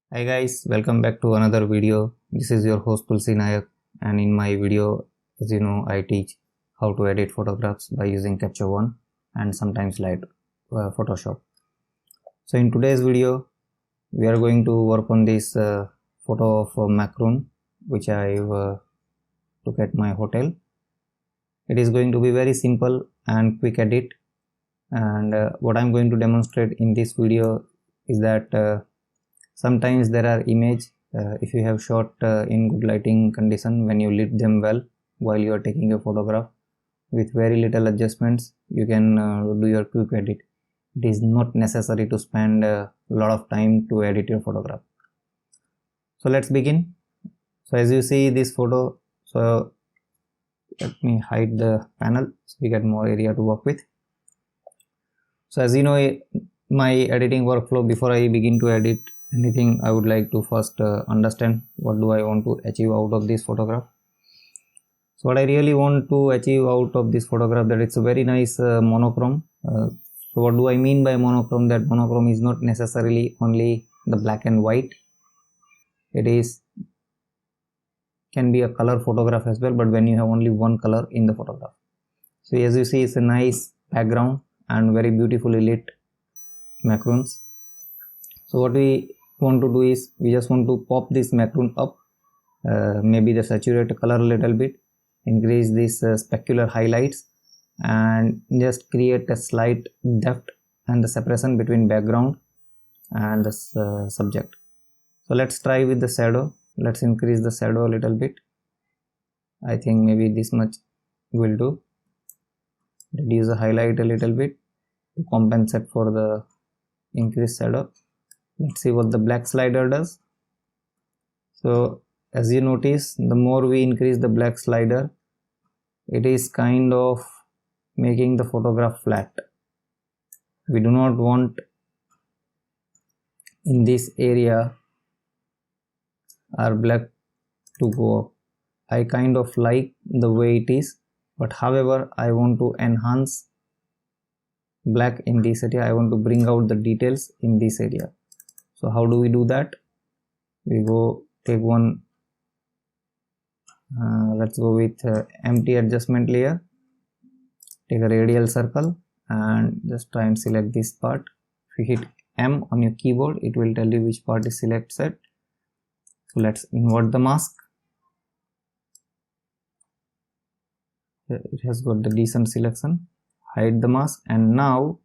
Hi guys, welcome back to another video. This is your host Tulsi Nayak, and in my video, as you know, I teach how to edit photographs by using Capture One and sometimes Photoshop. So in today's video, we are going to work on this photo of a macaroon which I took at my hotel. It is going to be very simple and quick edit, and what I'm going to demonstrate in this video is that sometimes there are if you have shot in good lighting condition, when you lit them well while you are taking a photograph with very little adjustments, you can do your quick edit. It is not necessary to spend a lot of time to edit your photograph. So let's begin. So as you see this photo, so let me hide the panel so we get more area to work with. So as you know, my editing workflow, before I begin to edit anything, I would like to first understand what do I want to achieve out of this photograph. So what I really want to achieve out of this photograph, that it's a very nice monochrome. So what do I mean by monochrome? That monochrome is not necessarily only the black and white. It is can be a color photograph as well, but when you have only one color in the photograph. So as you see, it's a nice background and very beautifully lit macaroons. So what we want to do is we just want to pop this macaroon up, maybe the saturate color a little bit, increase this specular highlights, and just create a slight depth and the separation between background and the subject. So let's try with the shadow. Let's increase the shadow a little bit. I think maybe this much will do. Reduce the highlight a little bit to compensate for the increased shadow. Let's see what the black slider does. So as you notice, the more we increase the black slider, it is kind of making the photograph flat. We do not want in this area our black to go up. I kind of like the way it is, but however, I want to enhance black in this area. I want to bring out the details in this area. So how do we do that? We go take one, let's go with empty adjustment layer, take a radial circle and just try and select this part. If you hit M on your keyboard, it will tell you which part is selected. So let's invert the mask. It has got the decent selection. Hide the mask, and now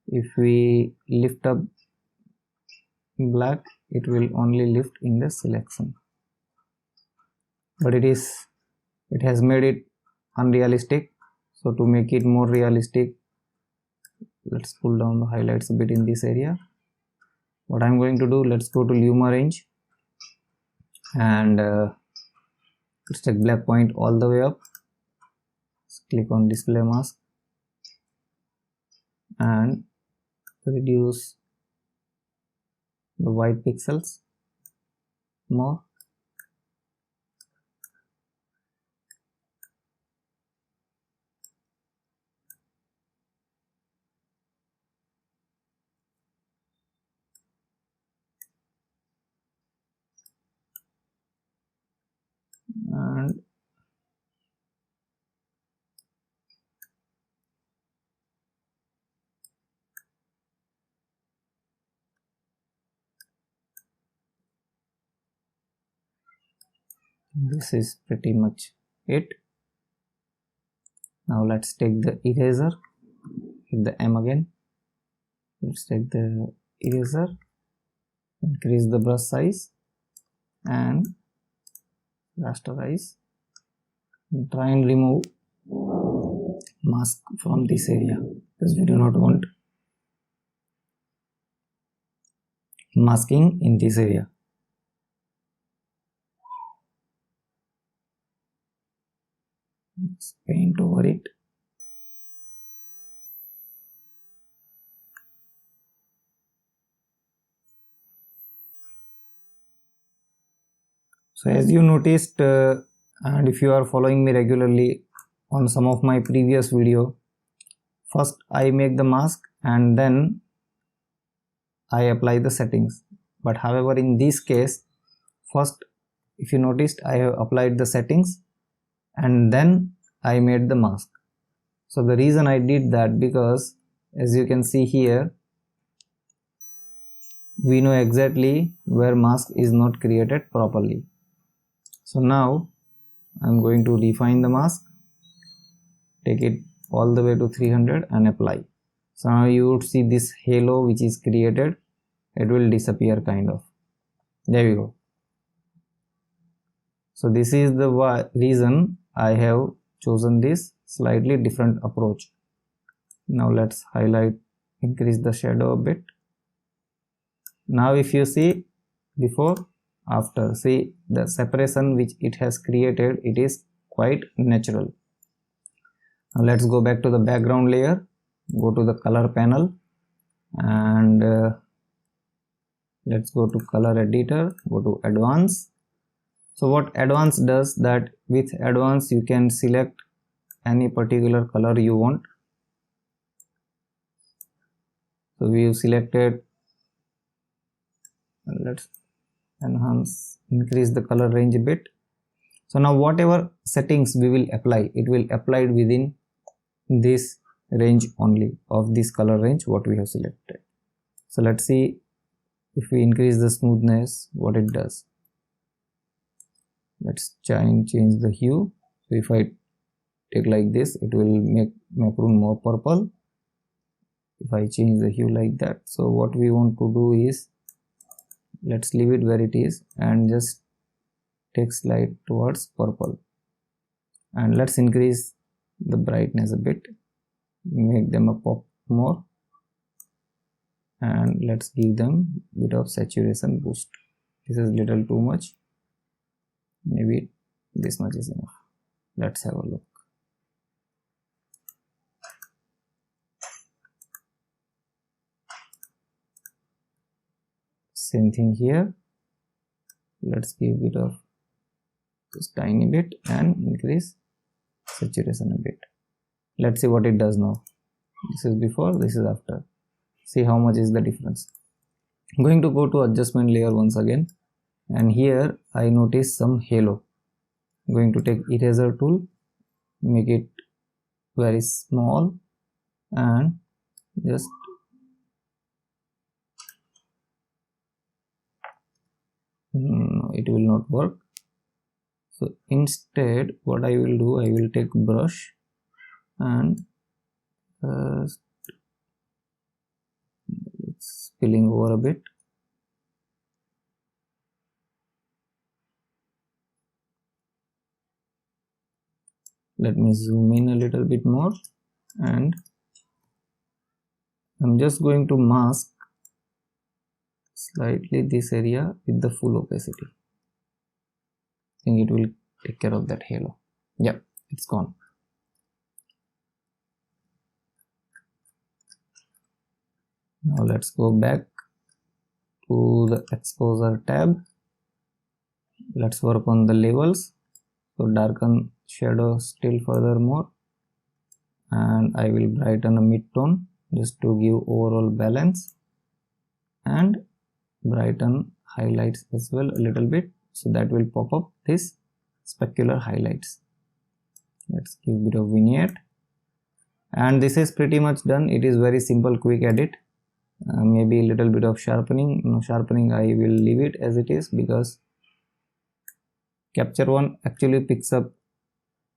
if we lift up black, it will only lift in the selection, but it has made it unrealistic. So to make it more realistic, let's pull down the highlights a bit in this area. What I'm going to do, let's go to Luma range and let's take black point all the way up. Let's click on display mask and reduce the white pixels more. And this is pretty much it. Now let's take the eraser, hit the M again. Let's take the eraser, increase the brush size and rasterize, and try and remove mask from this area because we do not want masking in this area. Let's paint over it. So as you noticed, and if you are following me regularly on some of my previous video, first I make the mask and then I apply the settings. But however, in this case, first, if you noticed, I have applied the settings and then I made the mask. So the reason I did that, because as you can see here, we know exactly where mask is not created properly. So now I'm going to refine the mask, take it all the way to 300 and apply. So now you would see this halo which is created, it will disappear kind of. There we go. So this is the reason I have chosen this slightly different approach. Now let's highlight, increase the shadow a bit. Now if you see before, after, see the separation which it has created, it is quite natural. Now let's go back to the background layer, go to the color panel and let's go to color editor, go to advanced. So what advanced does, that with advanced you can select any particular color you want. So we have selected, let's enhance, increase the color range a bit. So now whatever settings we will apply, it will apply within this range only, of this color range what we have selected. So let's see if we increase the smoothness, what it does. Let's change the hue. So if I take like this, it will make macaroon more purple. If I change the hue like that, so what we want to do is, let's leave it where it is and just take slide towards purple, and let's increase the brightness a bit, make them a pop more, and let's give them a bit of saturation boost. This is little too much, maybe this much is enough. Let's have a look. Same thing here, let's give a bit of just tiny bit and increase saturation a bit. Let's see what it does now. This is before, this is after. See how much is the difference. I'm going to go to adjustment layer once again, and here I notice some halo. I'm going to take eraser tool, make it very small and just it will not work. So instead what I will do, I will take brush and it's spilling over a bit. Let me zoom in a little bit more, and I'm just going to mask slightly this area with the full opacity. I think it will take care of that halo. Yep, it's gone. Now let's go back to the exposure tab. Let's work on the levels. So darken shadow still furthermore, and I will brighten a mid-tone just to give overall balance, and brighten highlights as well a little bit, so that will pop up this specular highlights. Let's give a bit of vignette, and this is pretty much done. It is very simple, quick edit. Maybe a little bit of sharpening. No sharpening, I will leave it as it is, because Capture One actually picks up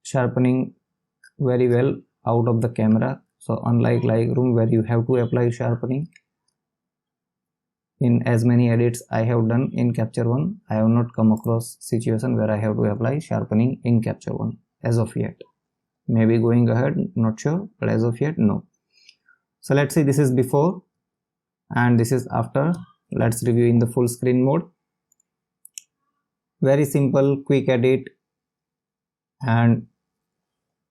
sharpening very well out of the camera. So unlike Lightroom where you have to apply sharpening, in as many edits I have done in Capture One, I have not come across situation where I have to apply sharpening in Capture One as of yet. Maybe going ahead, not sure, but as of yet, no. So let's see, this is before and this is after. Let's review in the full screen mode. Very simple, quick edit, and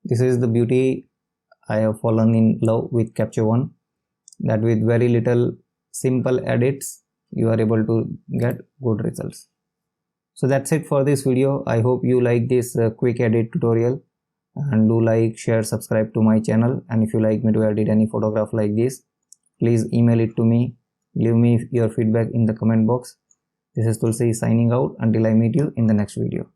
this is the beauty. I have fallen in love with Capture One, that with very little simple edits you are able to get good results. So that's it for this video. I hope you like this quick edit tutorial, and do like, share, subscribe to my channel. And if you like me to edit any photograph like this, please email it to me Leave me your feedback in the comment box. This is Tulsi signing out until I meet you in the next video.